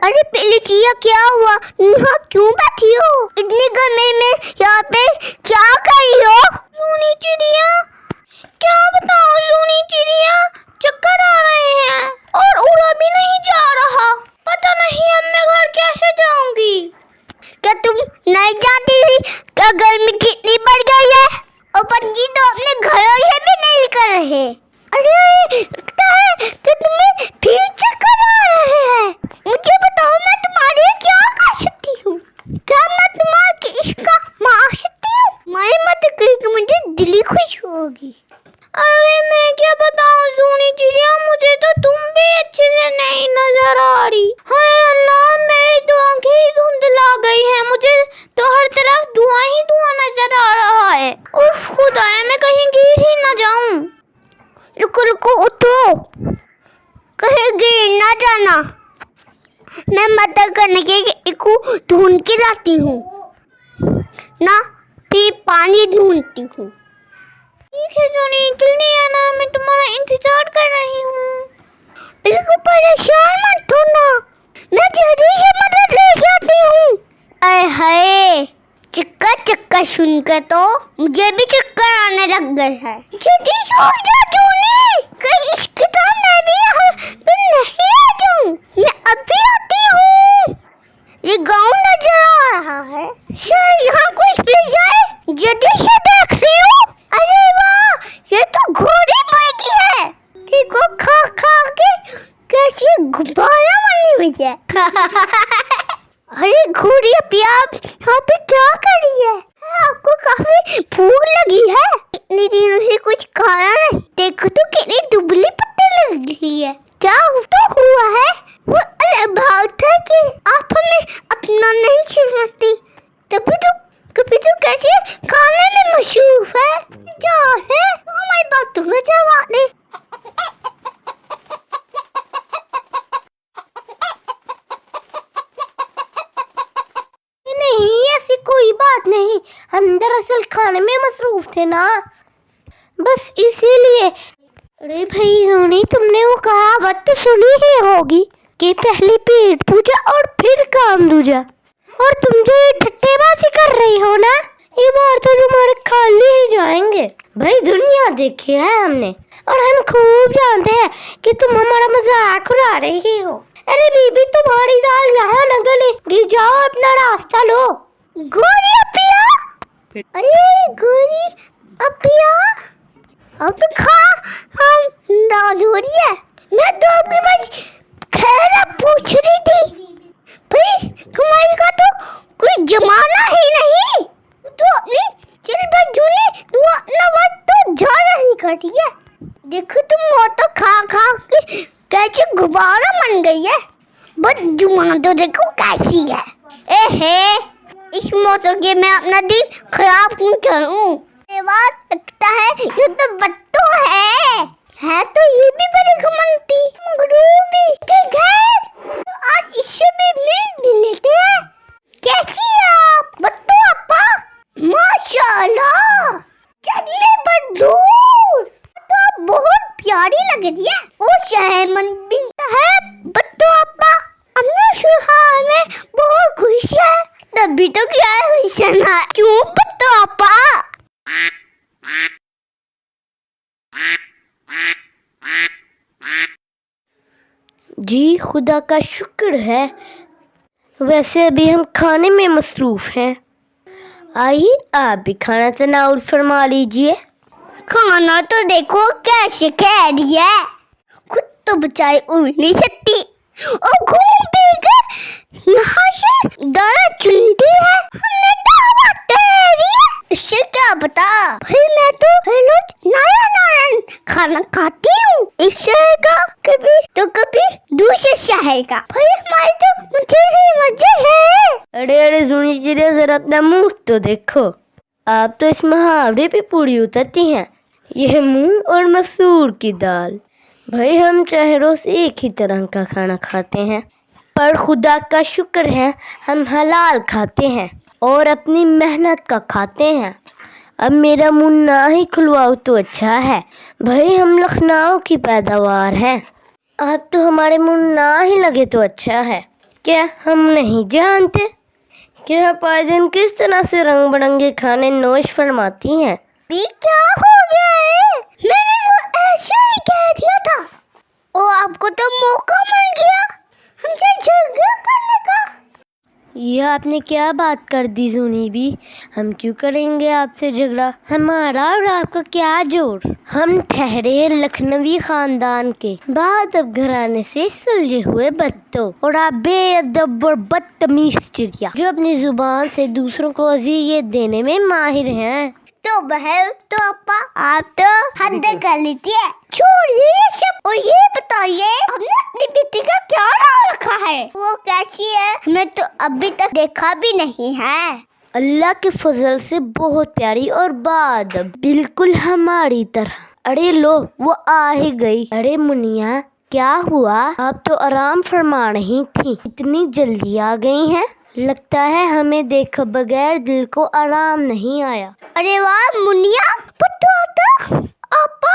अरे पेलिसिया क्या हुआ? यहाँ क्यों बैठी हो इतनी गर्मी में? यहाँ पे क्या कर रही हो? सोनी चिड़िया, क्या बताओ सोनी चिड़िया, चक्कर आ रहे हैं और उड़ा भी नहीं जा रहा। पता नहीं अब मैं घर कैसे जाऊंगी। क्या तुम नहीं जानती थी क्या गर्मी कितनी बढ़ गई है? और पंछी तो अपने घरों से भी नहीं निकल रहे। अरे लगता है कि तुम्हें फिर चक्कर आ रहे हैं। मुझे बताओ मैं तुम्हारे लिए क्या कर सकती हूँ? क्या मैं तुम्हारे इसका मार सकती हूँ? हमारी मदद करके मुझे दिली खुश होगी। अरे मैं क्या बताऊं सोनी चिड़िया, मुझे तो तुम भी अच्छे से नहीं नजर आ रही। हाय अल्लाह, मेरी तो आंखें ही धुंधला गई हैं। मुझे तो हर तरफ धुआं ही धुआं नजर आ रहा है। उफ खुदाया, मैं कहीं गिर ही न जाऊं। रुको रुको, उठो, कहीं गिर ना जाना। मैं मदद करने के को ढूंढ के लाती हूँ ना, फिर पानी ढूंढती हूँ। ठीक है सोनी, जल्दी आना, मैं तुम्हारा इंतजार कर रही हूँ। बिल्कुल परेशान मत होना, मैं जल्दी से मदद लेके आती हूँ। अरे हाय, चक्कर चक्कर सुनकर तो मुझे भी चक्कर आने लग गए हैं। जल्दी सो जा जूनी, कहीं इसके साथ मैं भी यहाँ पे नहीं आ जाऊँ। मैं अभी आती हूँ। ये गाँव नजर आ रहा है, शायद यहाँ कुछ मिल जाए। जल्दी से देख रही हूँ। अरे वाह, ये तो घोड़ी मुर्गी है। देखो खा खा के कैसी गुब्बारा बनी हुई है। अरे घोड़ी पिया यहाँ पे क्या कर रही है? आपको काफी भूख लगी है? इतनी दिनों से कुछ खाया नहीं, देखो तो कितनी दुबली पत्ते लग रही है। क्या तो हुआ है? वो बात है कि आप हमें अपना नहीं समझती, कभी तो कैसे खाने में मशहूर है। क्या है हमारी बात तो जवाब नहीं। नहीं ऐसी कोई बात नहीं, हम दरअसल खाने में मसरूफ थे ना, बस इसीलिए। अरे भाई सोनी, तुमने वो कहावत तो सुनी ही होगी कि पहले पेट पूजा और फिर काम दूजा। और तुम जो ये ठट्टेबाजी कर रही हो ना, ये बार तो तुम्हारे खाली ही जाएंगे। भाई दुनिया देखी है हमने, और हम खूब जानते हैं कि तुम हमारा मजाक उड़ा रही हो। अरे बीबी, तुम्हारी दाल यहाँ न गले, जाओ अपना रास्ता लो। गोरी अपिया, अरे गोरी अपिया, अब खा, हम दाल हो रही है। मैं तो आपके पास खैर पूछ रही थी, भाई तुम्हारी का तो कोई जमाना ही नहीं। तो अपनी चल भाई जूनी, तू अपना वक्त तो जाया ही कर रही है। देखो तुम वो तो खा खा के कैसे गुब्बारा बन गई है। बस जुबान तो देखो कैसी है। ए इस मौसम के मैं अपना दिन खराब क्यों करूं? ये बात लगता है ये तो बट्टू है तो ये भी बड़ी घमंडी भी के घर, तो आज इससे भी मिल लेते हैं। कैसी है आप बट्टू अपा? माशाल्लाह, चलने पर दूर तो आप बहुत प्यारी लग रही है। वो शहरमंद भी है बट्टू अपा। अपने सुहाग में बहुत खुश है, तभी तो क्या है क्यों बट्टू अपा? जी खुदा का शुक्र है, वैसे अभी हम खाने में मसरूफ हैं। आइए आप भी खाना तनाउल फरमा लीजिए। खाना तो देखो कैसे कह रही है, खुद तो बचाई उड़ नहीं सकती और घूम फिर कर यहाँ से दाना चुनती है। हमें दावा दे रही है, इससे क्या पता भाई, मैं तो रोज नया नया खाना खाती हूँ। इस शहर का कभी तो कभी दूसरे शहर का, भाई हमारे तो मुझे ही मजे है। अरे सुनी चिड़िया, जरा अपना मुंह तो देखो, आप तो इस मुहावरे पे पूरी उतरती हैं। यह मूंग और मसूर की दाल। भाई हम शहरों से एक ही तरह का खाना खाते हैं, पर खुदा का शुक्र है हम हलाल खाते हैं और अपनी मेहनत का खाते हैं। अब मेरा मुंह ना ही खुलवाओ तो अच्छा है। भाई हम लखनऊ की पैदावार हैं, अब तो हमारे मुंह ना ही लगे तो अच्छा है। क्या हम नहीं जानते कि आप आए दिन किस तरह से रंग बिरंगे खाने नोश फरमाती हैं? भी क्या हो गया है? मैंने तो ऐसे ही कह दिया था और आपको तो मौका मिल गया हमसे झगड़ा करने का। ये आपने क्या बात कर दी सुनीबी? हम क्यों करेंगे आपसे झगड़ा? हमारा और आपका क्या जोड़? हम ठहरे लखनवी खानदान के बादब घराने से सुलझे हुए बत्तों, और आप बेअदब और बदतमीज चिड़िया जो अपनी जुबान से दूसरों को अज़ियत देने में माहिर हैं। तो बहन तो अपा आप तो हद कर लेती है। छोड़िए ये सब और ये बताइए हमने अपनी बेटी का क्या नाम रखा है? वो कैसी है? हमें तो अभी तक देखा भी नहीं है। अल्लाह के फजल से बहुत प्यारी और बादब, बिल्कुल हमारी तरह। अरे लो, वो आ ही गई। अरे मुनिया, क्या हुआ? आप तो आराम फरमा रही थी, इतनी जल्दी आ गई हैं? लगता है हमें देखे बगैर दिल को आराम नहीं आया। अरे वाह मुनिया, पता आपा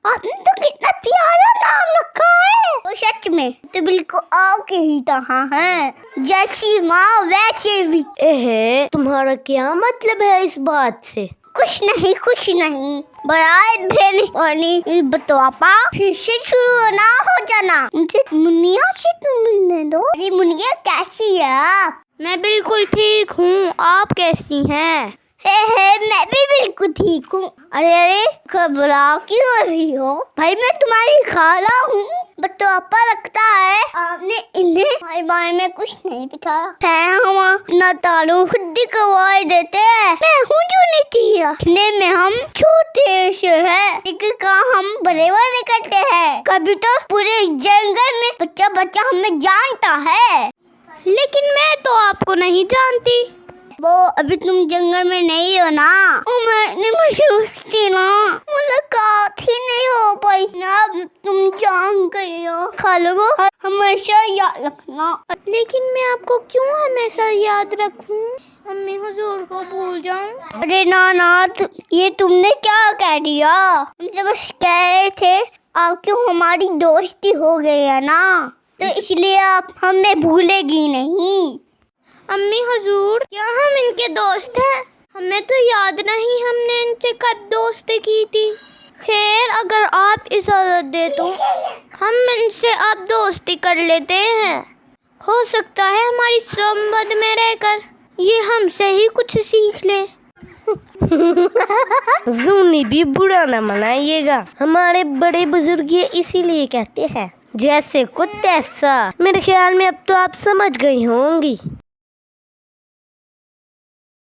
आपने तो कितना प्यारा नाम रखा है। वो सच में तो बिल्कुल आपके ही तरह है, जैसी माँ वैसे भी। एहे, तुम्हारा क्या मतलब है इस बात से? कुछ नहीं बराए भेनी पानी बतवापा फिर से शुरू ना हो जाना। मुझे मुनिया से तुम मिलने दो। अरे मुनिया कैसी है आप? मैं बिल्कुल ठीक हूँ, आप कैसी हैं? मैं भी बिल्कुल ठीक हूँ। अरे घबरा क्यों रही हो? भाई मैं तुम्हारी खाला हूँ। बतवापा लगता है आपने इन्हें हमारे बारे में कुछ नहीं बताया है। हम अपना तालु खुद ही करवाए देते हैं। मैं हूँ जो नहीं में हम छोटे से है, लेकिन काम हम बड़े बड़े करते हैं। कभी तो पूरे जंगल में बच्चा हमें जानता है। लेकिन मैं तो आपको नहीं जानती। वो अभी तुम जंगल में नहीं हो ना, मैंने महसूस की ना, मुलाकात ही नहीं हो पाई ना। अब तुम जान गई हो। खालो को हमेशा याद रखना। लेकिन मैं आपको क्यों हमेशा याद रखूं? अम्मी हुजूर को भूल जाऊं? अरे ना ये तुमने क्या कह दिया? हम तो बस कह रहे थे आप क्यों हमारी दोस्ती हो गई है ना, तो इसलिए आप हमें भूलेगी नहीं। अम्मी हुजूर, क्या हम इनके दोस्त हैं? हमें तो याद नहीं हमने इनसे कब दोस्ती की थी। खैर, अगर आप इजाज़त दे तो हम इनसे अब दोस्ती कर लेते हैं। हो सकता है हमारी सोबत में रहकर ये हमसे ही कुछ सीख ले। जूनी भी बुरा न मनाइएगा, हमारे बड़े बुजुर्ग ये इसीलिए कहते हैं जैसे को तैसा। मेरे ख्याल में अब तो आप समझ गई होंगी।